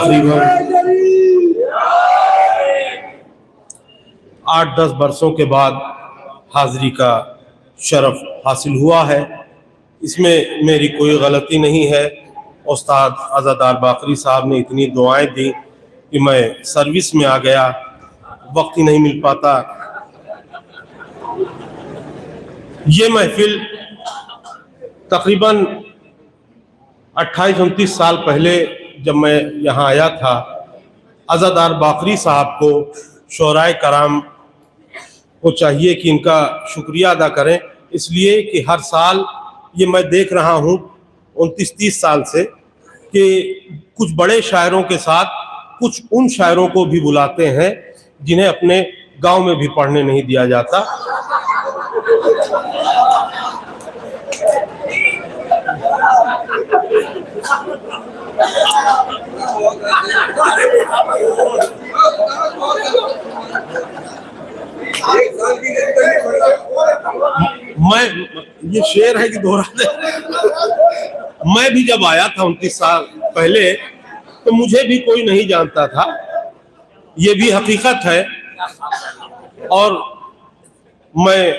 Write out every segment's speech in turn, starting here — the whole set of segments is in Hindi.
तकरीबन 8-10 बरसों के बाद हाजिरी का शरफ हासिल हुआ है। इसमें मेरी कोई गलती नहीं है। उस्ताद अज़ादार बाकरी साहब ने इतनी दुआएं दी कि मैं सर्विस में आ गया, वक्त ही नहीं मिल पाता। ये महफिल तकरीबन 28-29 साल पहले जब मैं यहाँ आया था, अज़ादार बाकरी साहब को, शोराए कराम को चाहिए कि इनका शुक्रिया अदा करें, इसलिए कि हर साल ये मैं देख रहा हूँ 29-30 साल से कि कुछ बड़े शायरों के साथ कुछ उन शायरों को भी बुलाते हैं जिन्हें अपने गांव में भी पढ़ने नहीं दिया जाता। मैं ये शेर है कि दोहरा दे। मैं भी जब आया था 29 साल पहले तो मुझे भी कोई नहीं जानता था, ये भी हकीकत है। और मैं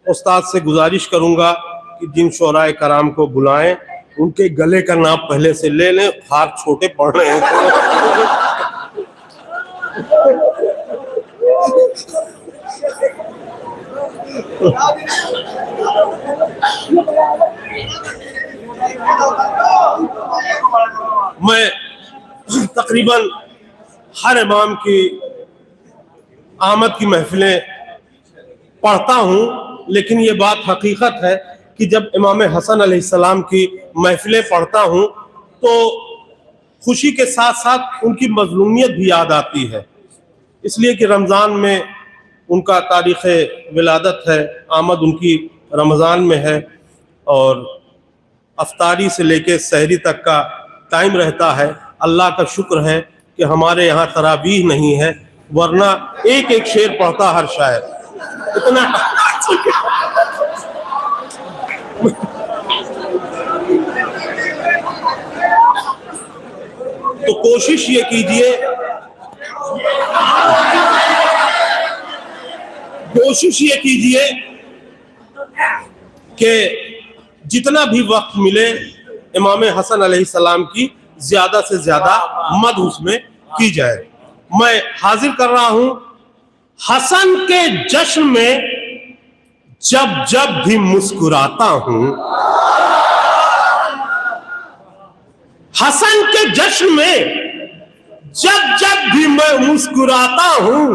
उस्ताद से गुजारिश करूंगा कि जिन शोराए कराम को बुलाएं उनके गले का नाप पहले से ले लें, हाथ छोटे पड़ रहे हैं। मैं तकरीबन हर इमाम की आमद की महफिलें पढ़ता हूँ, लेकिन ये बात हकीकत है कि जब इमाम हसन अलैहिस्सलाम की महफिलें पढ़ता हूँ तो खुशी के साथ साथ उनकी मजलूमियत भी याद आती है। इसलिए कि रमज़ान में उनका तारीख़ विलादत है, आमद उनकी रमज़ान में है और अफ्तारी से लेके सहरी तक का टाइम रहता है। अल्लाह का शुक्र है कि हमारे यहाँ तरावीह नहीं है, वरना एक एक शेर पढ़ता हर शायर। इतना तो कोशिश ये कीजिए कि जितना भी वक्त मिले इमाम हसन अलैहिस्सलाम की ज्यादा से ज्यादा मद उसमें की जाए। मैं हाजिर कर रहा हूं हसन के जश्न में जब जब भी मुस्कुराता हूं, हसन के जश्न में जब जब भी मैं मुस्कुराता हूं,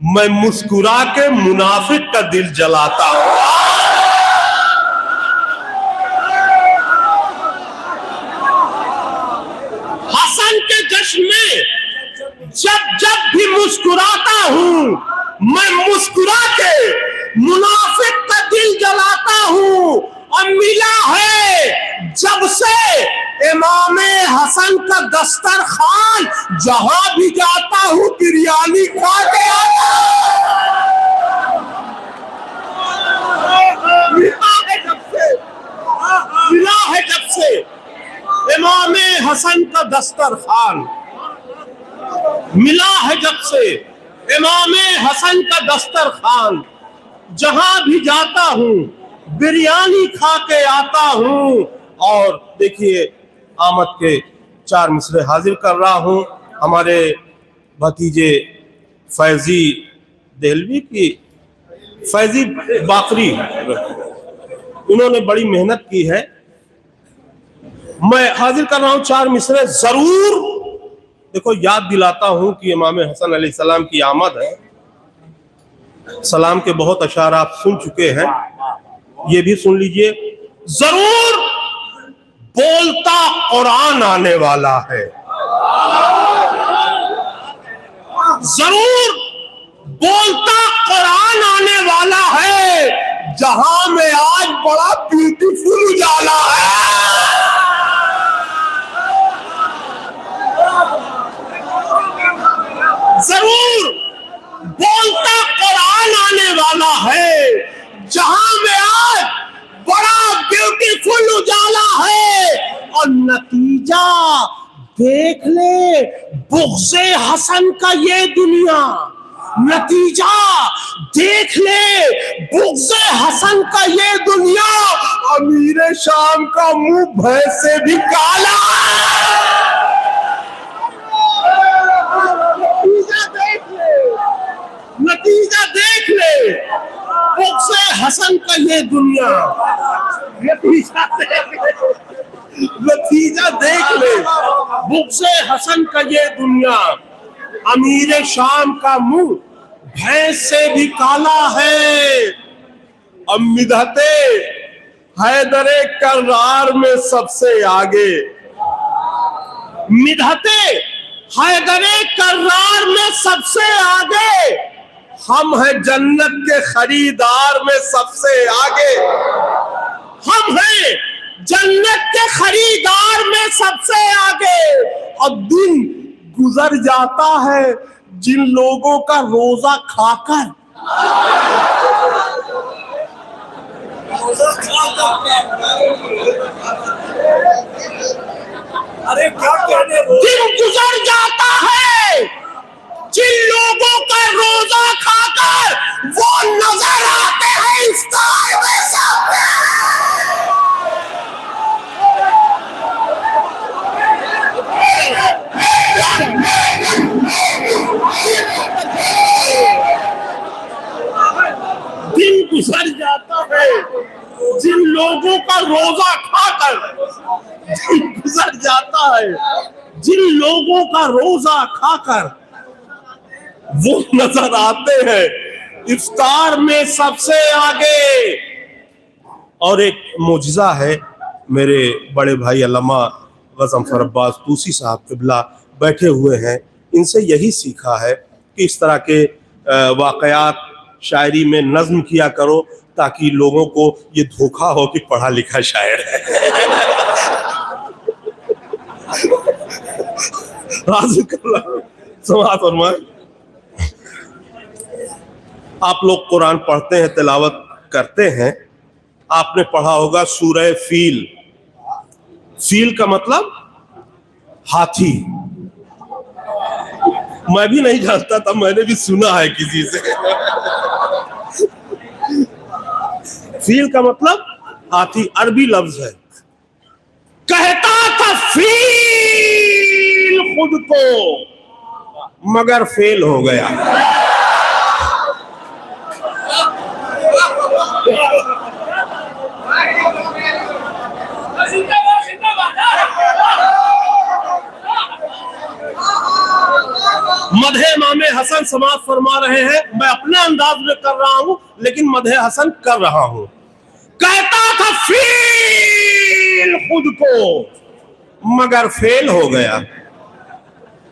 मैं मुस्कुरा के मुनाफिक का दिल जलाता हूं। हसन के जश्न में जब जब भी मुस्कुराता हूं, मैं मुस्कुरा के मुनाफिक का दिल जलाता हूं। और मिला है जब से इमाम हसन का दस्तरखान, जहां भी जाता हूं बिरयानी खा के आता हूं। मिला है जब से इमाम हसन का दस्तरखान, मिला है जब से इमाम हसन का दस्तरखान, जहां भी जाता हूं बिरयानी खा के आता हूं। और देखिए आमद के 4 मिसरे हाजिर कर रहा हूं। हमारे भतीजे फैजी देहलवी की, फैजी बाकरी, उन्होंने बड़ी मेहनत की है। मैं हाजिर कर रहा हूं 4 मिसरे। जरूर देखो याद दिलाता हूं कि इमाम हसन अलैहिस्सलाम की आमद है। सलाम के बहुत अशार आप सुन चुके हैं, ये भी सुन लीजिए। जरूर बोलता कुरान आने वाला है, जरूर बोलता कुरान आने वाला है, जहां में आज बड़ा ब्यूटीफुल उजाला है। जरूर बोलता कुरान आने वाला है, जहां में आज बड़ा ब्यूटीफुल उजाला है। और नतीजा देख ले बुग़्ज़े हसन का ये दुनिया, नतीजा देख ले बुग़्ज़े हसन का ये दुनिया, अमीर शाम का मुंह भैंस से भी काला। नतीजा देख ले बुग़्ज़े हसन का ये दुनिया, नतीजा देख ले बुग़्ज़े हसन का ये दुनिया, अमीर शाम का मुंह भैंस से भी काला है। अब मिदहते हैदरे कर्रार में सबसे आगे, मिदहते हैदरे कर्रार में सबसे आगे, हम हैं जन्नत के खरीदार में सबसे आगे, हम हैं जन्नत के खरीदार में सबसे आगे। अब दिन गुजर जाता है जिन लोगों का रोजा खाकर, अरे क्या कहने, दिन गुजर जाता है जिन लोगों का रोजा खाकर, वो नजर आते हैं इफ्तार में सामने। दिन गुजर जाता है जिन लोगों का रोजा खाकर, दिन गुजर जाता है जिन लोगों का रोजा खाकर, वो नजर आते हैं इफ्तार में सबसे आगे। और एक मोजिज़ा है, मेरे बड़े भाई अल्लामा गज़नफ़र अब्बास तूसी साहब क़िबला बैठे हुए हैं, इनसे यही सीखा है कि इस तरह के वाक़यात शायरी में नज़्म किया करो, ताकि लोगों को ये धोखा हो कि पढ़ा लिखा शायर है। समाअत फरमाएं। आप लोग कुरान पढ़ते हैं, तिलावत करते हैं, आपने पढ़ा होगा सूरह फील। फील का मतलब हाथी। मैं भी नहीं जानता था, मैंने भी सुना है किसी से। फील का मतलब हाथी, अरबी लफ्ज है। कहता था फील खुद को, मगर फेल हो गया। मदहे इमाम हसन समाअत फरमा रहे हैं, मैं अपने अंदाज में कर रहा हूं, लेकिन मदहे हसन कर रहा हूं। कहता था फील खुद को, मगर फेल हो गया।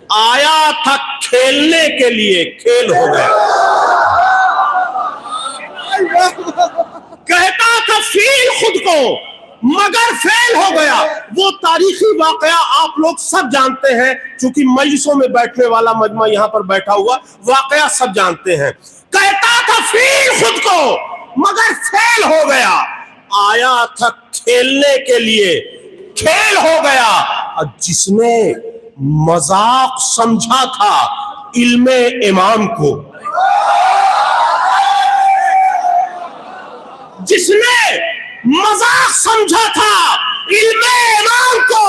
आया था खेलने के लिए, खेल हो गया। कहता था फील खुद को, मगर फेल हो गया। वो तारीखी वाकया आप लोग सब जानते हैं, चूंकि मजलिसों में बैठने वाला मजमा यहां पर बैठा हुआ, वाकया सब जानते हैं। कहता था फील खुद को, मगर फेल हो गया। आया था खेलने के लिए, खेल हो गया। और जिसने मजाक समझा था इल्मे इमाम को, जिसने मजाक समझा था इल्मे इमाम को,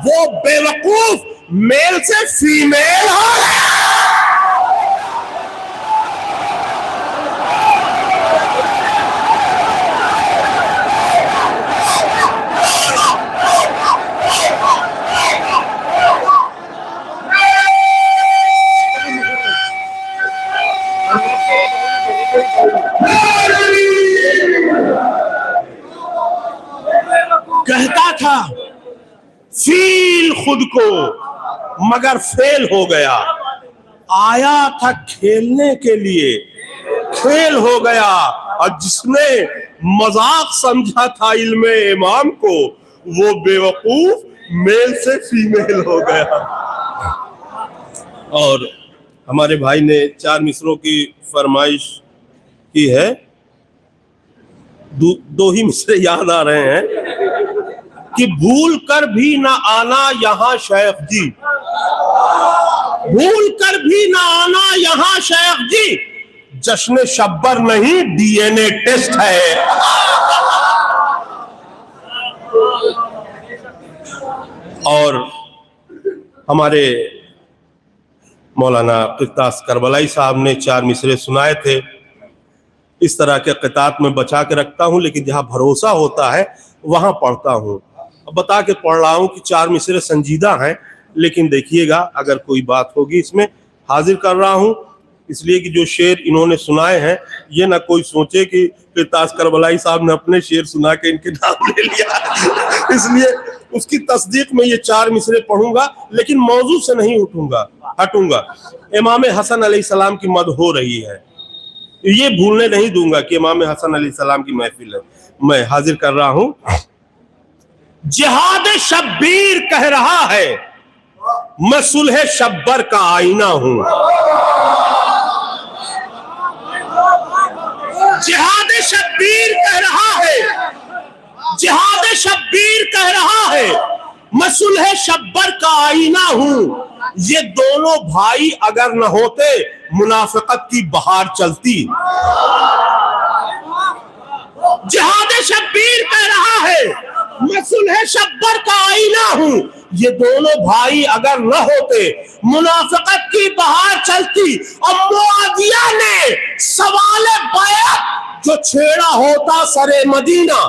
वो बेवकूफ मेल से फीमेल हो गया। कहता था फील खुद को, मगर फेल हो गया। आया था खेलने के लिए, खेल हो गया। और जिसने मजाक समझा था इल्मे इमाम को, वो बेवकूफ मेल से फीमेल हो गया। और हमारे भाई ने 4 मिसरों की फरमाइश की है। दो ही मिसरे याद आ रहे हैं कि भूल कर भी ना आना यहाँ शेख जी, भूल कर भी ना आना यहाँ शेख जी, जश्न शब्बर नहीं डीएनए टेस्ट है। और हमारे मौलाना क़ित्तास करबलाई साहब ने 4 मिसरे सुनाए थे। इस तरह के क़ितात में बचा के रखता हूँ, लेकिन जहाँ भरोसा होता है वहाँ पढ़ता हूँ। अब बता के पढ़ रहा हूँ कि 4 मिसरे संजीदा हैं, लेकिन देखिएगा अगर कोई बात होगी इसमें हाजिर कर रहा हूँ, इसलिए कि जो शेर इन्होंने सुनाए हैं ये ना कोई सोचे कि क़ित्तास करबलाई साहब ने अपने शेर सुना के इनके नाम ले लिया। इसलिए उसकी तस्दीक में ये 4 मिसरे पढ़ूंगा, लेकिन मौजू से नहीं हटूंगा। इमाम हसन अलैहिस्सलाम की मद हो रही है, ये भूलने नहीं दूंगा कि इमाम हसन अलैहिस्सलाम की महफिल है। मैं हाजिर कर रहा हूं। जिहाद शब्बीर कह रहा है, मैं सुलह शब्बर का आईना हूं। जिहाद शब्बीर कह रहा है, जिहाद शब्बीर कह रहा है, मैं सुलह शब्बर का आईना हूं। ये दोनों भाई अगर न होते मुनाफिकत की बहार चलती। जिहाद शब्बीर कह रहा है, मैं सुलह शब्बर का आईना हूं। ये दोनों भाई अगर न होते मुनाफिकत की बहार चलती। और मुआविया ने सवाले बैत जो छेड़ा होता सरे मदीना,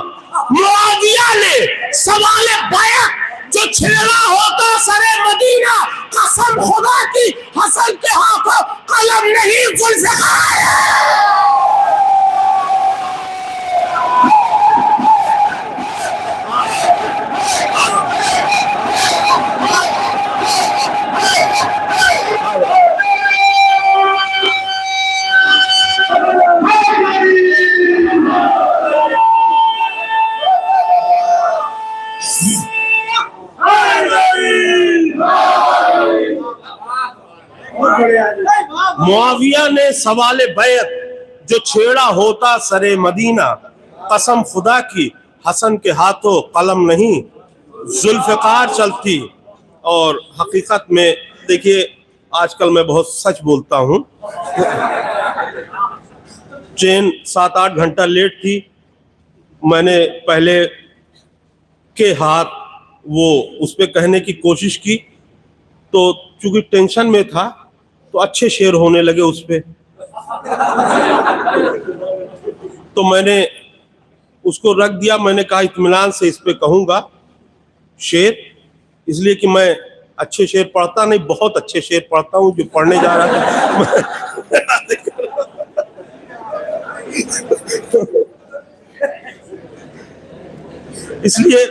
मुआविया ने सवाले बैत जो छेड़ा होता सरे मदीना, कसम खुदा की हसन के हाथों कलम नहीं जुल्फ़िकार है। मुआविया ने सवाले बैत जो छेड़ा होता सरे मदीना, कसम खुदा की हसन के हाथों कलम नहीं जुल्फ़िकार चलती। और हकीकत में देखिए आजकल मैं बहुत सच बोलता हूँ। ट्रेन 7-8 घंटा लेट थी, मैंने पहले के हाथ वो उस पे कहने की कोशिश की, तो चूंकि टेंशन में था तो अच्छे शेर होने लगे उस पे। तो मैंने उसको रख दिया। मैंने कहा इत्मीनान से इस पे कहूँगा शेर, इसलिए कि मैं अच्छे शेर पढ़ता नहीं, बहुत अच्छे शेर पढ़ता हूँ जो पढ़ने जा रहा था। इसलिए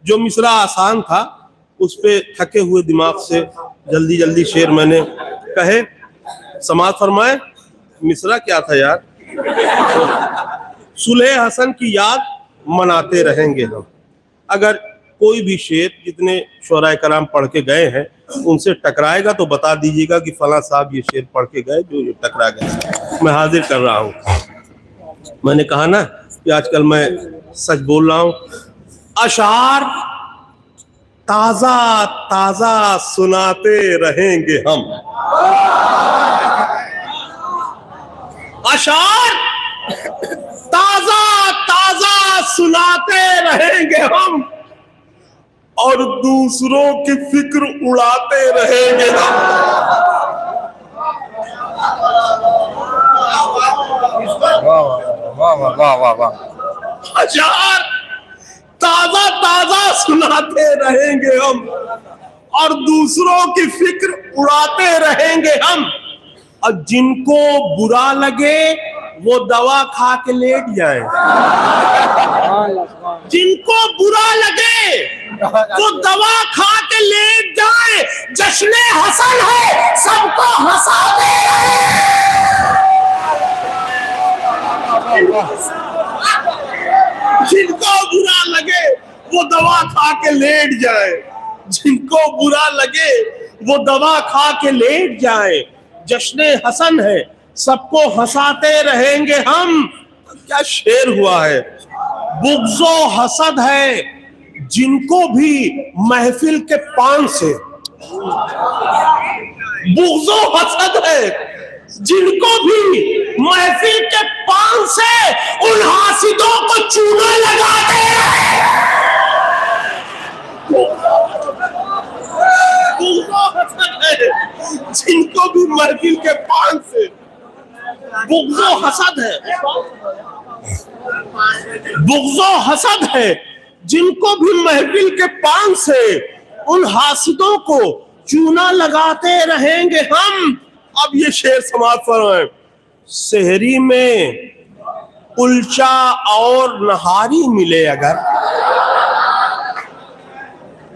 जो मिसरा आसान था उस पे थके हुए दिमाग से जल्दी जल्दी शेर मैंने कहे। समाअत फरमाए। मिसरा क्या था यार? सुलह हसन की याद मनाते रहेंगे हम। अगर कोई भी शेर जितने शुअराए कराम पढ़ के गए हैं उनसे टकराएगा तो बता दीजिएगा कि फला साहब ये शेर पढ़ के गए जो ये टकरा गए। मैं हाजिर कर रहा हूँ। मैंने कहा ना कि आजकल मैं सच बोल रहा हूँ। अशार ताजा ताजा सुनाते रहेंगे हम। अशार ताजा ताजा सुनाते रहेंगे हम, और दूसरों की फिक्र उड़ाते रहेंगे हम। वाह वाह वाह वाह वाह। अशार ताजा ताजा सुनाते रहेंगे हम, और दूसरों की फिक्र उड़ाते रहेंगे हम। और जिनको बुरा लगे वो दवा खा के लेट जाए। जिनको बुरा लगे वो दवा खा के लेट जाए। जश्न हसन है, सबको हंसाते रहे। जिनको बुरा लगे वो दवा खा के लेट जाए। जिनको बुरा लगे वो दवा खा के लेट जाए। जश्न हसन है, सबको हंसाते रहेंगे हम। क्या शेर हुआ है। बुग़्ज़ो हसद है जिनको भी महफिल के पान से, बुग़्ज़ो हसद है जिनको भी महफिल के पान से उन हासिदों को चूना लगाते रहे। बुग़्ज़ो हसद है जिनको भी महफिल के पान से, बुग़्ज़ो हसद है, बुग़्ज़ो हसद है जिनको भी महफिल के पान से उन हासिदों को चूना लगाते रहेंगे हम। अब ये शेर समाप्त फरमाएं। सहरी में कुलचा और नहारी मिले अगर,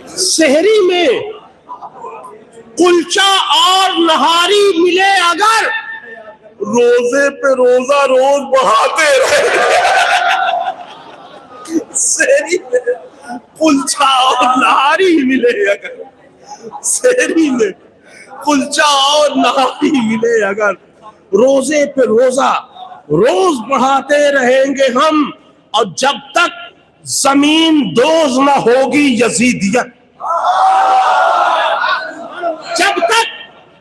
सहरी में कुलचा और नहारी मिले अगर, रोजे पे रोजा रोज बढ़ाते रहे। सहरी में कुलचा और नहारी मिले अगर, सहरी में कुलचा और नहारी मिले अगर, रोजे पे रोजा रोज बढ़ाते रहेंगे हम। और जब तक जमीन दोज न होगी यजीदियत, जब तक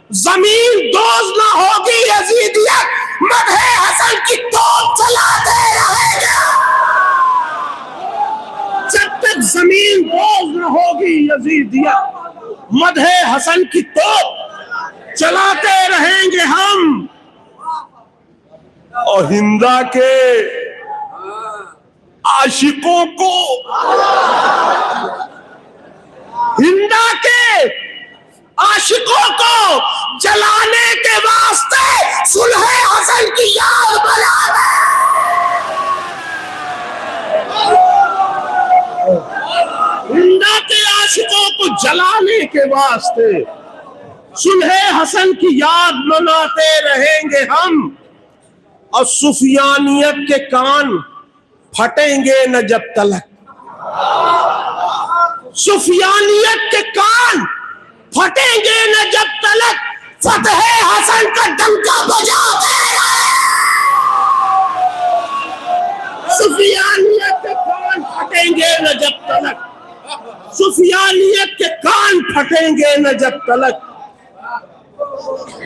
जमीन दोज न होगी यजीदियत, मदहे हसन की तोप चलाते रहेंगे। जब तक जमीन दोज न होगी यजीदियत, मदहे हसन की तोप चलाते रहेंगे हम। और हिंदा के आशिकों को, हिंदा के आशिकों को जलाने के वास्ते सुलह हसन की याद बनावे। हिंदा के आशिकों को जलाने के वास्ते सुलह हसन की याद मनाते रहेंगे हम। और सुफियानियत के कान फटेंगे न जब तलक, सुफियानियत के कान फटेंगे न जब तलक फतहे हसन का डंका बजाते रहे। सुफियानियत के कान फटेंगे न जब तलक, सुफियानियत के कान फटेंगे न जब तलक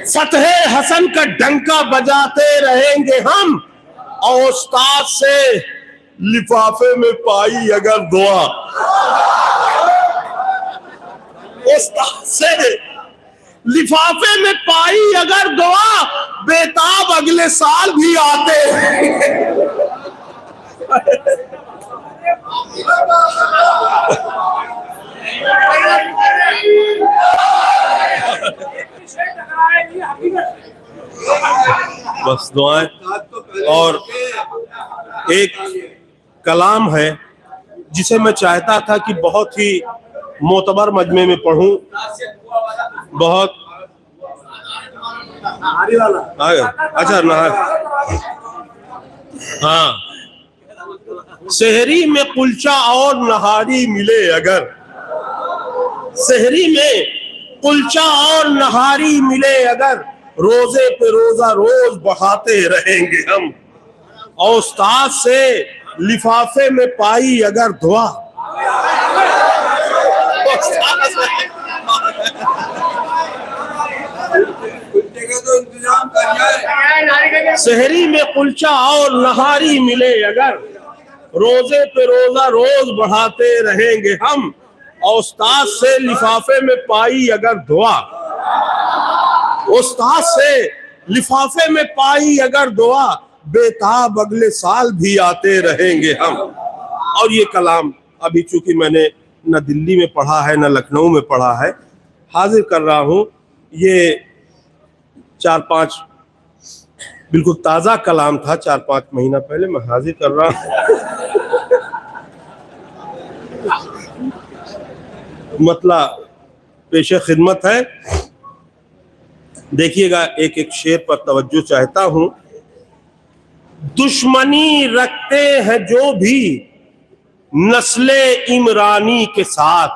फतहे हसन का डंका बजाते रहेंगे हम। और उस्ताद से लिफाफे में पाई अगर दुआ, उस्ताद से लिफाफे में पाई अगर दुआ, बेताब अगले साल भी आते हैं। बस दुआएं। और एक कलाम है जिसे मैं चाहता था कि बहुत ही मोतबर मजमे में पढ़ूं, बहुत अच्छा ना, हाँ, सहरी में कुलचा और नहारी मिले अगर, सहरी में कुलचा और नहारी मिले अगर, रोजे पे रोजा रोज बढ़ाते रहेंगे हम। और उस्ताद से लिफाफे में पाई अगर दुआ, सहरी में कुलचा और नहारी मिले अगर, रोजे पे रोजा रोज बढ़ाते रहेंगे हम। और उस्ताद से लिफाफे में पाई अगर दुआ, उस्ताद से लिफाफे में पाई अगर दुआ, बेताब अगले साल भी आते रहेंगे हम। और ये कलाम अभी चूंकि मैंने न दिल्ली में पढ़ा है न लखनऊ में पढ़ा है, हाजिर कर रहा हूँ। ये 4-5 बिल्कुल ताज़ा कलाम था, 4-5 महीना पहले मैं हाजिर कर रहा हूँ। मतलब पेशे खिदमत है। देखिएगा, एक एक शेर पर तवज्जो चाहता हूं। दुश्मनी रखते हैं जो भी नस्ले इमरानी के साथ,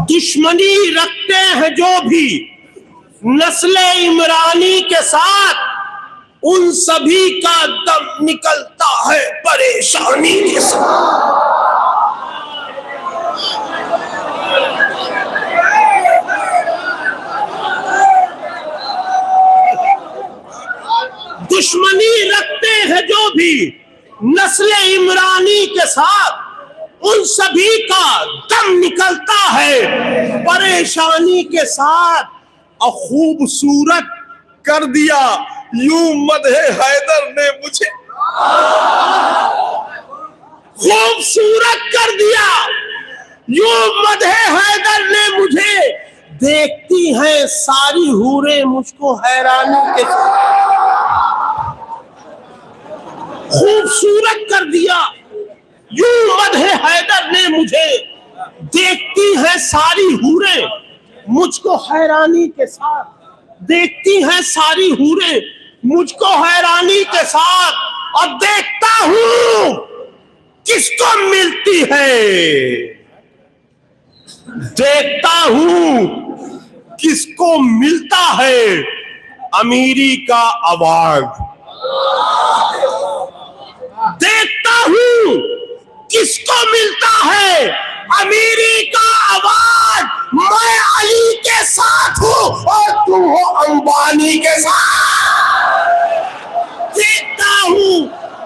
दुश्मनी रखते हैं जो भी नस्ले इमरानी के साथ, उन सभी का दम निकलता है परेशानी के साथ। दुश्मनी रखते हैं जो भी नस्ले इमरानी के साथ, उन सभी का दम निकलता है परेशानी के साथ। और खूबसूरत कर दिया यूं मदहे हैदर ने मुझे, खूबसूरत कर दिया यूं मदहे हैदर ने मुझे। देखती हैं सारी हूरें मुझको हैरानी के साथ। खूबसूरत कर दिया यूं मदहे हैदर ने मुझे, देखती हैं सारी हूरें मुझको हैरानी के साथ। देखती हैं सारी हूरें मुझको हैरानी के साथ। और देखता हूं किसको मिलती है, देखता हूं किसको मिलता है अमीरी का अवार्ड। देखता हूं किसको मिलता है अमीरी का अवार्ड। मैं अली के साथ हूं और तुम हो अंबानी के साथ। देखता हूं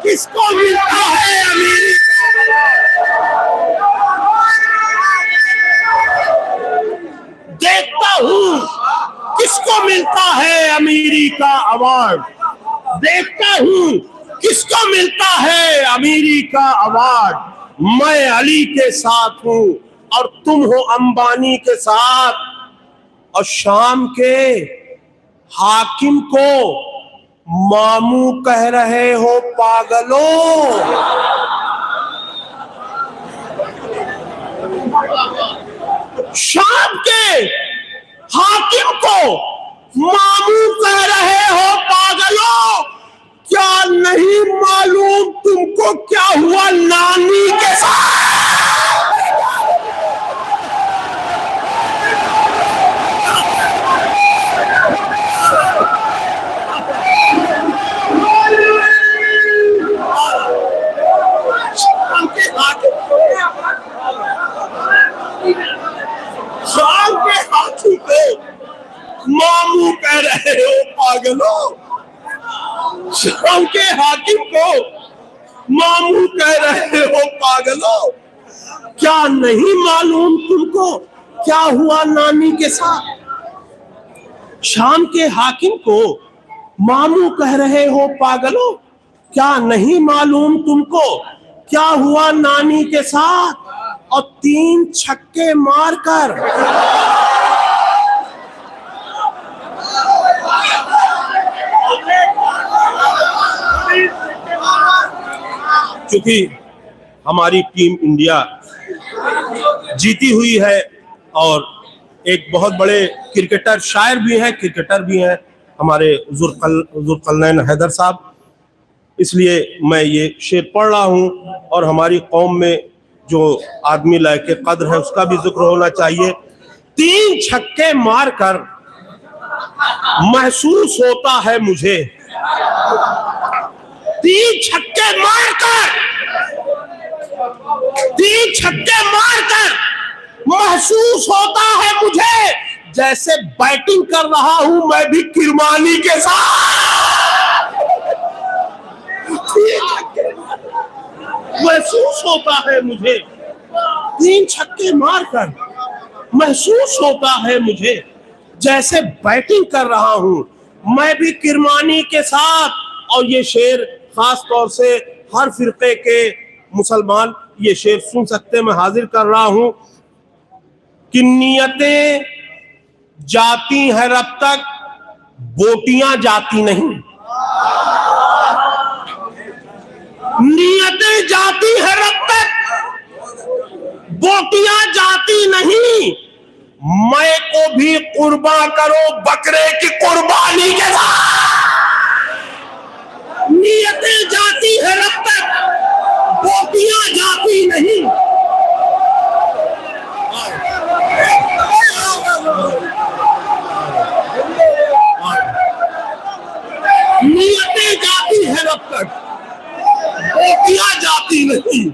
किसको मिलता है अमीरी का अवार्ड। देखता हूं किसको मिलता है अमीरी का अवार्ड। देखता हूं किसको मिलता है अमीरी का अवार्ड। मैं अली के साथ हूं और तुम हो अंबानी के साथ। और शाम के हाकिम को मामू कह रहे हो पागलों। शाम के हाकिम को मामू कह रहे हो पागलों। क्या नहीं मालूम तुमको क्या हुआ नानी के साथ। शाम के हाथी को मामू कह रहे हो पागलों। शाम के हाकिम को मामू कह रहे हो पागलों। क्या नहीं मालूम तुमको क्या हुआ नानी के साथ। शाम के हाकिम को मामू कह रहे हो पागलों। क्या नहीं मालूम तुमको क्या हुआ नानी के साथ। और 3 छक्के मारकर क्योंकि हमारी टीम इंडिया जीती हुई है और एक बहुत बड़े क्रिकेटर, शायर भी हैं, क्रिकेटर भी हैं हमारे जुल्करनैन हैदर साहब, इसलिए मैं ये शेर पढ़ रहा हूँ। और हमारी कौम में जो आदमी लायके कद्र है उसका भी जिक्र होना चाहिए। 3 छक्के मारकर महसूस होता है मुझे, 3 छक्के मारकर, 3 छक्के मारकर महसूस होता है मुझे जैसे बैटिंग कर रहा हूं मैं भी किरमानी के साथ। महसूस होता है मुझे 3 छक्के मारकर, महसूस होता है मुझे जैसे बैटिंग कर रहा हूं मैं भी किरमानी के साथ। और ये शेर खास तौर से हर फिरके के मुसलमान ये शेर सुन सकते, मैं हाजिर कर रहा हूं कि नियतें जाती हैं रब तक बोटियां जाती नहीं। नियतें जाती हैं रब तक बोटियां जाती नहीं। मैं को भी कुर्बा करो बकरे की कुर्बानी के साथ। नियतें जाती हैं रब तक बोटियां जाती नहीं। नियतें जाती हैं रब तक बोटियां जाती नहीं।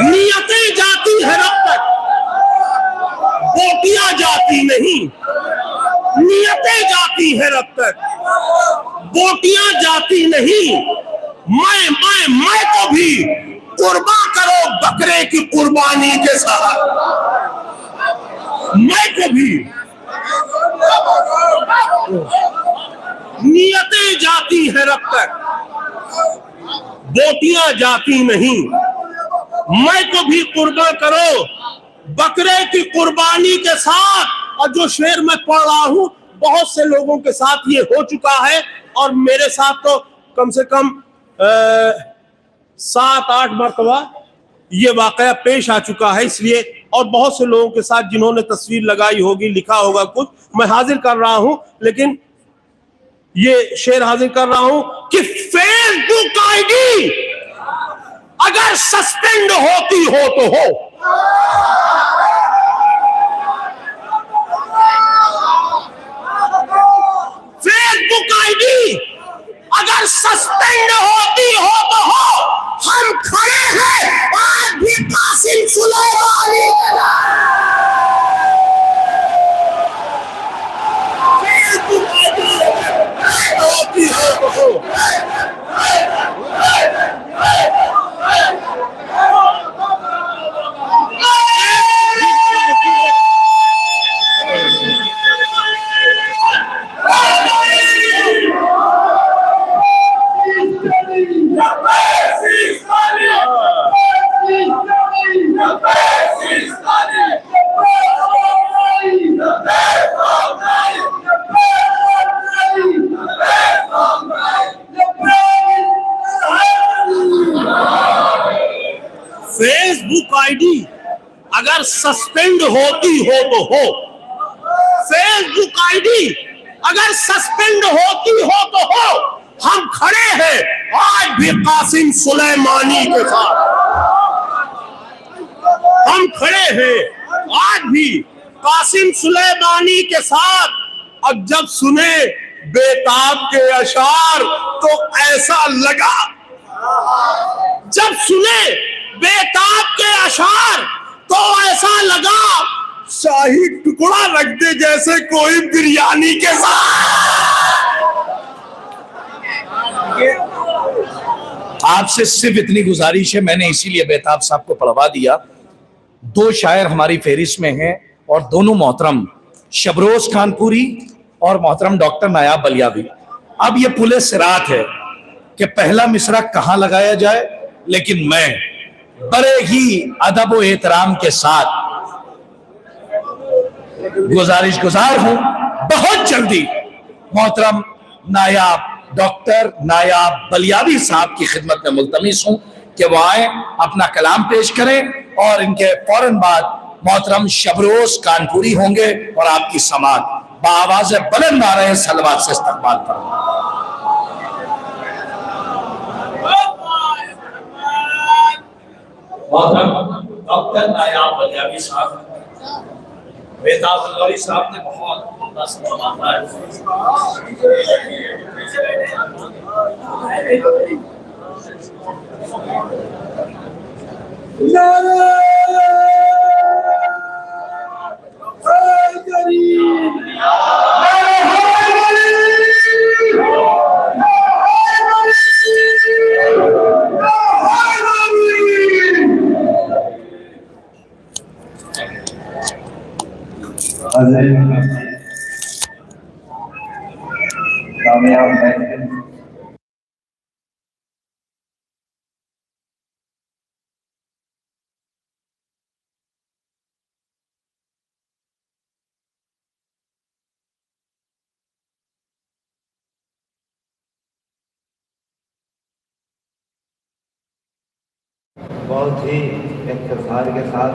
नियतें जाती हैं रब तक बोटियां जाती नहीं। नियतें जाती है रब तक, बोटियां जाती नहीं। मैं को भी कुर्बा करो बकरे की कुर्बानी के साथ। मैं को भी नियतें जाती है रब तक, बोटियां जाती नहीं। मैं को भी कुर्बा करो बकरे की कुर्बानी के साथ। और जो शेर मैं पढ़ रहा हूं बहुत से लोगों के साथ ये हो चुका है, और मेरे साथ तो कम से कम 7-8 मरतबा ये वाकया पेश आ चुका है। इसलिए और बहुत से लोगों के साथ जिन्होंने तस्वीर लगाई होगी, लिखा होगा कुछ, मैं हाजिर कर रहा हूं। लेकिन ये शेर हाजिर कर रहा हूं कि फेसबुक आईडी अगर सस्पेंड होती हो तो हो। फेसबुक आईडी अगर सस्पेंड होती हो तो हो। हम खड़े हैं आज भी कासिम सुलेमानी के नाम। फेसबुक आईडी होती हो तो हो। फेसबुक आईडी अगर सस्पेंड होती हो तो हो। फेसबुक आईडी अगर सस्पेंड होती हो तो हो। हम खड़े हैं आज भी कासिम सुलेमानी के साथ। हम खड़े हैं आज भी कासिम सुलेमानी के साथ। अब जब सुने बेताब के अशार तो ऐसा लगा, जब सुने बेताब के अशार तो ऐसा लगा शाही टुकड़ा रख दे जैसे कोई बिरयानी के साथ। आपसे सिर्फ इतनी गुजारिश है, मैंने इसीलिए बेताब साहब को पढ़वा दिया। 2 शायर हमारी फेरिस्त में हैं और दोनों मोहतरम शबरोज खानपुरी और मोहतरम डॉक्टर नायाब बलियावी। अब ये पुले सिरात है कि पहला मिसरा कहां लगाया जाए, लेकिन मैं बड़े ही अदब व एहतराम के साथ गुजार हूं, बहुत जल्दी मोहतरम नायाब डॉक्टर नायाब बलियावी साहब की खिदमत में मुल्तमिस हूं कि वो आए, अपना कलाम पेश करें और इनके फौरन बाद मोहतरम शबरोज कानपुरी होंगे और आपकी समात बाआवाज़ बुलंद आ रहे सलवात से इस्तकबाल फरमाएं। डॉक्टर नायाब बलियावी साहब, बेताब बलियावी साहब ने बहुत कामयाब है। बहुत ही इख्तिसार के साथ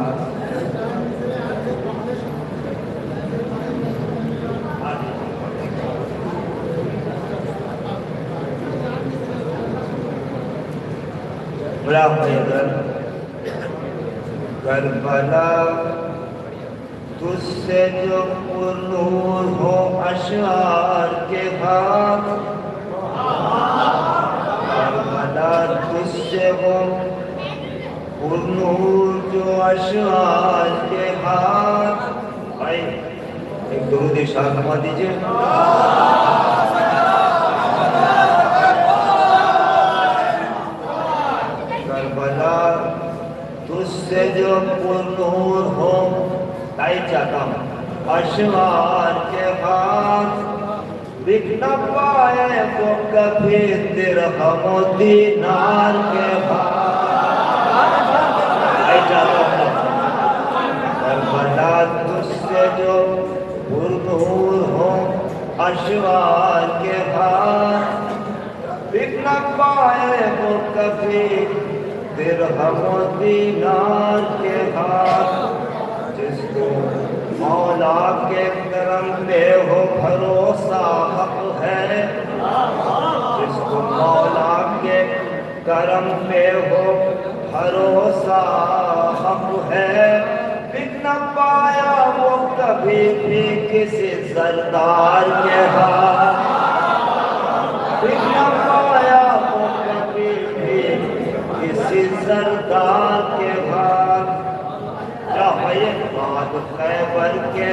बड़ा हैदर करबला तुझसे जो पुरनूर हो अशआर के भाग, करबला तुझसे हो पुरनूर जो अशआर के हाथ। भाई 1-2 दुरूद इरशाद फरमा दीजिए। करबला तुझसे जो पुरनूर हो, ताई चाहता हूँ अशवार के हाथ बिक न पाए वो कभी दिरहम दीनार के भाव। ताई चाहता हूँ करबला तुझसे जो पुरनूर हो अशवार के हाथ बिक न पाए वो कभी दिरहम दीनार के हाथ। जिसको मौला के करम पे हो भरोसा हक है, जिसको मौला के करम पे हो भरोसा हक है, बिक न पाया वो कभी भी किसी सरदार के हाथ, बिक न पाया वो कभी भी किसी सरदार के हाथ। बात खैबर के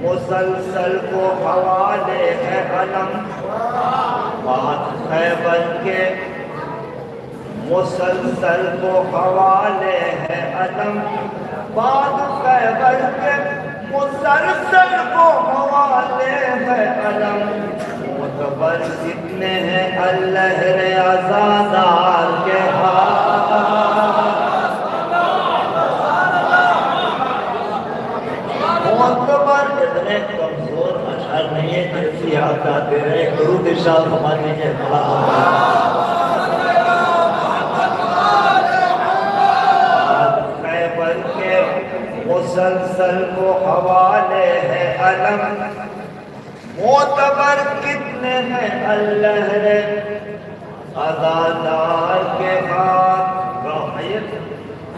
मुसलसल को हवाले है अलम, बात खैबर के मुसलसल को हवाले है अलम, बात खैबर के मुसलसल को हवाले है अलम। मुतबर कितने हैं अल्लाह रे आज़ादार के हाथ, मुतबर इतने कमजोर अशर नहीं है जैसी याद आते रहे। दुरूद इरशाद फरमा दीजिए। खैबर के मुसलसल को हवाले है अलम, मोतबर कितने हैं अल्लाह रे अज़ादार के हाथ।